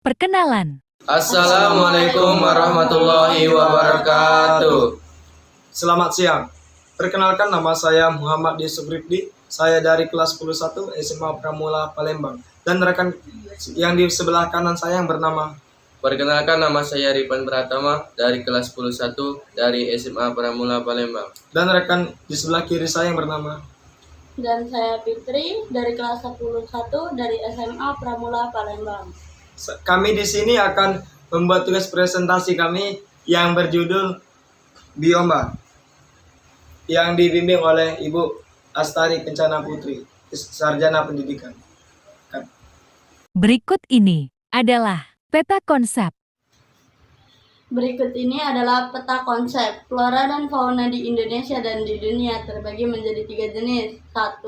Perkenalan. Assalamualaikum warahmatullahi wabarakatuh. Selamat siang. Perkenalkan, nama saya Muhammad Yusuf Rifdi. Saya dari kelas 11 SMA Pramula Palembang. Dan rekan yang di sebelah kanan saya yang bernama. Perkenalkan, nama saya Ripan Pratama dari kelas 11 dari SMA Pramula Palembang. Dan rekan di sebelah kiri saya yang bernama. Dan saya Fitri dari kelas 11 dari SMA Pramula Palembang. Kami di sini akan membuat tugas presentasi kami yang berjudul Bioma, yang dibimbing oleh Ibu Astari Kencana Putri, Sarjana Pendidikan. Berikut ini adalah peta konsep. Berikut ini adalah peta konsep. Flora dan fauna di Indonesia dan di dunia terbagi menjadi 3 jenis. 1.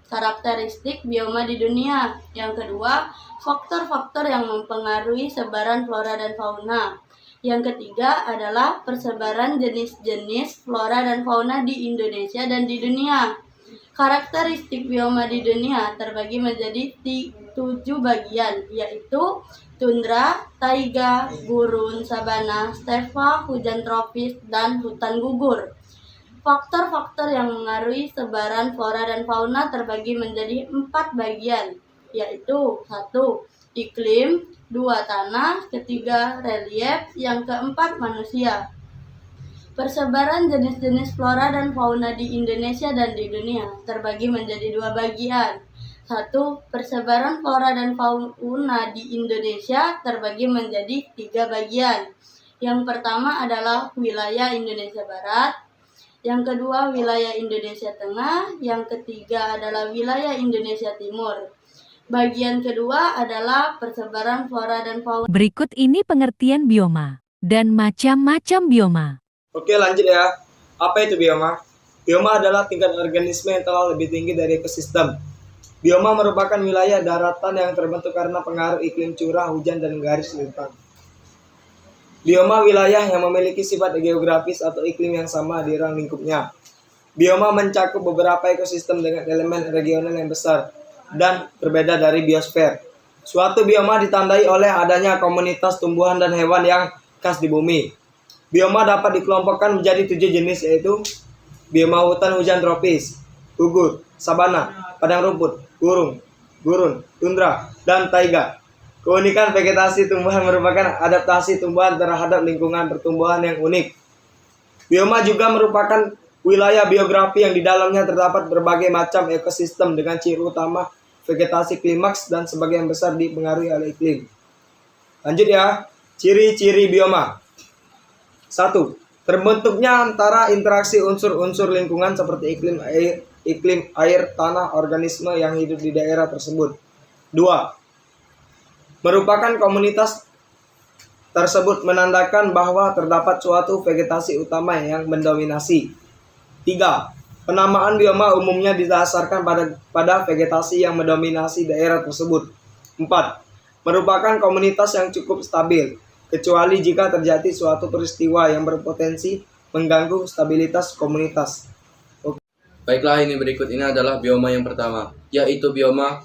Karakteristik bioma di dunia. Yang kedua, faktor-faktor yang mempengaruhi sebaran flora dan fauna. Yang ketiga adalah persebaran jenis-jenis flora dan fauna di Indonesia dan di dunia. Karakteristik bioma di dunia terbagi menjadi 7 bagian, yaitu tundra, taiga, gurun, sabana, stepa, hujan tropis, dan hutan gugur. Faktor-faktor yang mengaruhi sebaran flora dan fauna terbagi menjadi 4 bagian, yaitu 1. Iklim, 2. Tanah, ketiga relief, yang keempat manusia. Persebaran jenis-jenis flora dan fauna di Indonesia dan di dunia terbagi menjadi 2 bagian. 1. Persebaran flora dan fauna di Indonesia terbagi menjadi 3 bagian. Yang pertama adalah wilayah Indonesia Barat, yang kedua wilayah Indonesia Tengah, yang ketiga adalah wilayah Indonesia Timur. Bagian kedua adalah persebaran flora dan fauna. Berikut ini pengertian bioma dan macam-macam bioma. Oke, lanjut ya. Apa itu bioma? Bioma adalah tingkat organisme yang telah lebih tinggi dari ekosistem. Bioma merupakan wilayah daratan yang terbentuk karena pengaruh iklim curah, hujan, dan garis lintang. Bioma wilayah yang memiliki sifat geografis atau iklim yang sama di ruang lingkupnya. Bioma mencakup beberapa ekosistem dengan elemen regional yang besar dan berbeda dari biosfer. Suatu bioma ditandai oleh adanya komunitas tumbuhan dan hewan yang khas di bumi. Bioma dapat dikelompokkan menjadi 7 jenis, yaitu bioma hutan hujan tropis, gugur, sabana, padang rumput, gurun, tundra, dan taiga. Keunikan vegetasi tumbuhan merupakan adaptasi tumbuhan terhadap lingkungan pertumbuhan yang unik. Bioma juga merupakan wilayah biografi yang di dalamnya terdapat berbagai macam ekosistem dengan ciri utama vegetasi klimaks dan sebagian besar dipengaruhi oleh iklim. Lanjut ya, ciri-ciri bioma. 1. Terbentuknya antara interaksi unsur-unsur lingkungan seperti iklim air, tanah, organisme yang hidup di daerah tersebut. 2. Merupakan komunitas tersebut menandakan bahwa terdapat suatu vegetasi utama yang mendominasi. 3. Penamaan bioma umumnya didasarkan pada vegetasi yang mendominasi daerah tersebut. 4. Merupakan komunitas yang cukup stabil, kecuali jika terjadi suatu peristiwa yang berpotensi mengganggu stabilitas komunitas. Baiklah, ini berikut ini adalah bioma yang pertama, yaitu bioma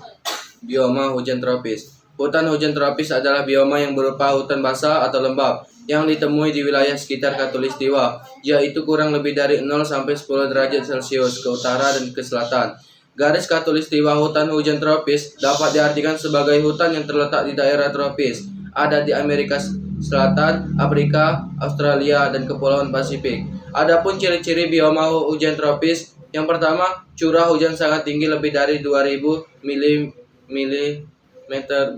hujan tropis. Hutan hujan tropis adalah bioma yang berupa hutan basah atau lembab yang ditemui di wilayah sekitar Khatulistiwa, yaitu kurang lebih dari 0 sampai 10 derajat Celcius ke utara dan ke selatan. Garis Khatulistiwa hutan hujan tropis dapat diartikan sebagai hutan yang terletak di daerah tropis, ada di Amerika Selatan, Afrika, Australia, dan Kepulauan Pasifik. Adapun ciri-ciri bioma hujan tropis, yang pertama, curah hujan sangat tinggi lebih dari 2000 mm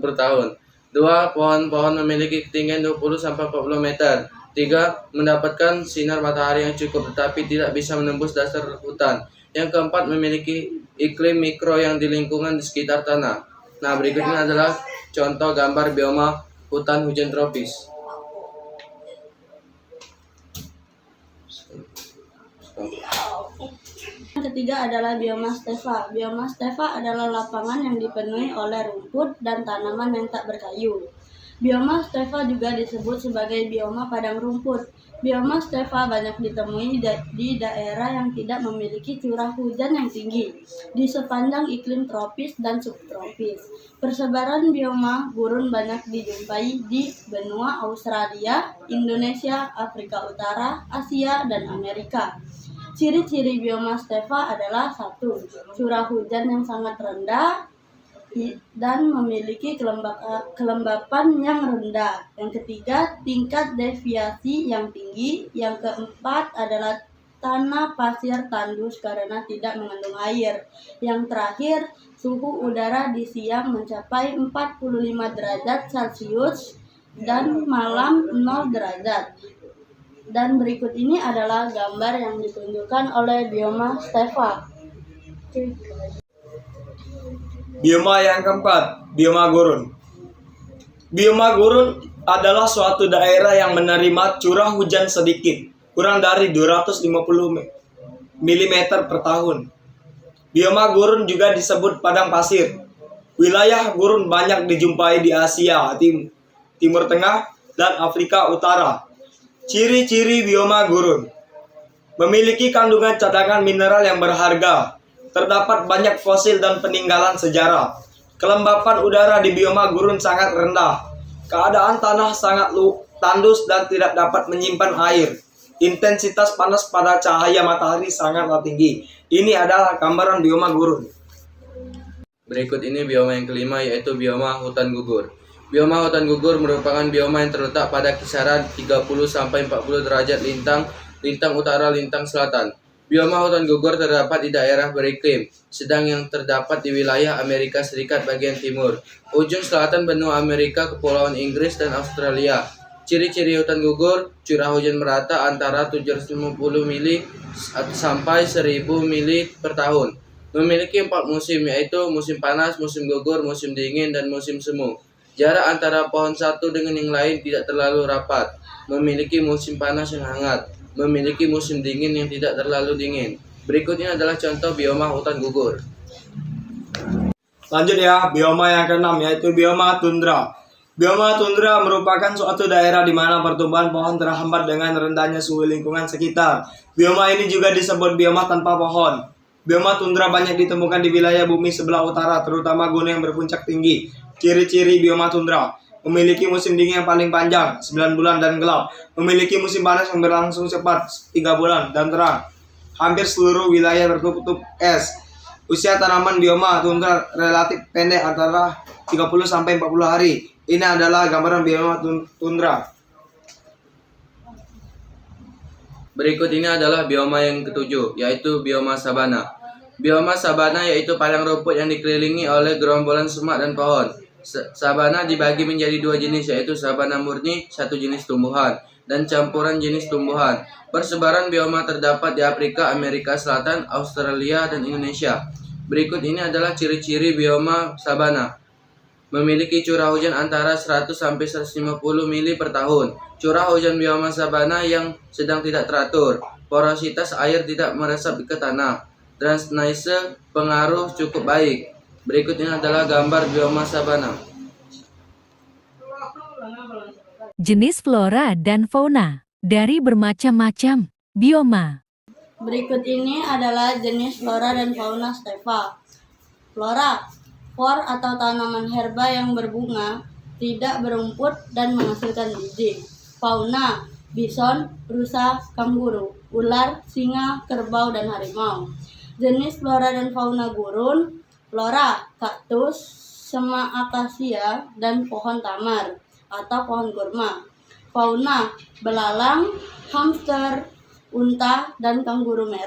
per tahun. 2. Pohon-pohon memiliki ketinggian 20 sampai 40 meter. 3. Mendapatkan sinar matahari yang cukup tetapi tidak bisa menembus dasar hutan. Yang keempat, memiliki iklim mikro yang di lingkungan di sekitar tanah. Nah, berikutnya adalah contoh gambar bioma hutan hujan tropis. Yang ketiga adalah bioma stepa. Bioma stepa adalah lapangan yang dipenuhi oleh rumput dan tanaman yang tak berkayu. Bioma stepa juga disebut sebagai bioma padang rumput. Bioma stepa banyak ditemui di daerah yang tidak memiliki curah hujan yang tinggi di sepanjang iklim tropis dan subtropis. Persebaran bioma gurun banyak dijumpai di benua Australia, Indonesia, Afrika Utara, Asia, dan Amerika. Ciri-ciri bioma stepa adalah 1. Curah hujan yang sangat rendah dan memiliki kelembapan yang rendah. Yang ketiga, tingkat deviasi yang tinggi. Yang keempat adalah tanah pasir tandus karena tidak mengandung air. Yang terakhir, suhu udara di siang mencapai 45 derajat Celcius dan malam 0 derajat. Dan berikut ini adalah gambar yang ditunjukkan oleh bioma stepa. Bioma yang keempat, bioma gurun. Bioma gurun adalah suatu daerah yang menerima curah hujan sedikit, kurang dari 250 mm per tahun. Bioma gurun juga disebut padang pasir. Wilayah gurun banyak dijumpai di Asia, Timur Tengah, dan Afrika Utara. Ciri-ciri bioma gurun: memiliki kandungan cadangan mineral yang berharga. Terdapat banyak fosil dan peninggalan sejarah. Kelembapan udara di bioma gurun sangat rendah. Keadaan tanah sangat tandus dan tidak dapat menyimpan air. Intensitas panas pada cahaya matahari sangatlah tinggi. Ini adalah gambaran bioma gurun. Berikut ini bioma yang kelima, yaitu bioma hutan gugur. Bioma hutan gugur merupakan bioma yang terletak pada kisaran 30-40 derajat lintang utara lintang selatan. Bioma hutan gugur terdapat di daerah beriklim sedang yang terdapat di wilayah Amerika Serikat bagian timur, ujung selatan benua Amerika, Kepulauan Inggris, dan Australia. Ciri-ciri hutan gugur: curah hujan merata antara 750 mili sampai 1000 mili per tahun. Memiliki 4 musim, yaitu musim panas, musim gugur, musim dingin, dan musim semu. Jarak antara pohon satu dengan yang lain tidak terlalu rapat. Memiliki musim panas yang hangat. Memiliki musim dingin yang tidak terlalu dingin. Berikutnya adalah contoh bioma hutan gugur. Lanjut ya, bioma yang keenam, yaitu bioma tundra. Bioma tundra merupakan suatu daerah di mana pertumbuhan pohon terhambat dengan rendahnya suhu lingkungan sekitar. Bioma ini juga disebut bioma tanpa pohon. Bioma tundra banyak ditemukan di wilayah bumi sebelah utara, terutama gunung yang berpuncak tinggi. Ciri-ciri bioma tundra: memiliki musim dingin yang paling panjang, 9 bulan dan gelap. Memiliki musim panas yang berlangsung cepat, 3 bulan dan terang. Hampir seluruh wilayah tertutup es. Usia tanaman bioma tundra relatif pendek, antara 30-40 hari. Ini adalah gambaran bioma tundra. Berikut ini adalah bioma yang ketujuh, yaitu bioma sabana. Bioma sabana yaitu padang rumput yang dikelilingi oleh gerombolan semak dan pohon. Sabana dibagi menjadi 2 jenis, yaitu sabana murni, satu jenis tumbuhan, dan campuran jenis tumbuhan. Persebaran bioma terdapat di Afrika, Amerika Selatan, Australia, dan Indonesia. Berikut ini adalah ciri-ciri bioma sabana. Memiliki curah hujan antara 100-150 mili per tahun. Curah hujan bioma sabana yang sedang tidak teratur. Porositas air tidak meresap ke tanah. Drainase pengaruh cukup baik. Berikut ini adalah gambar bioma sabana. Jenis flora dan fauna dari bermacam-macam bioma. Berikut ini adalah jenis flora dan fauna stepa. Flora, for atau tanaman herba yang berbunga, tidak berumput dan menghasilkan biji. Fauna, bison, rusa, kanguru, ular, singa, kerbau, dan harimau. Jenis flora dan fauna gurun: flora, kaktus, semak akasia, dan pohon tamar atau pohon kurma. Fauna, belalang, hamster, unta, dan kanguru merah.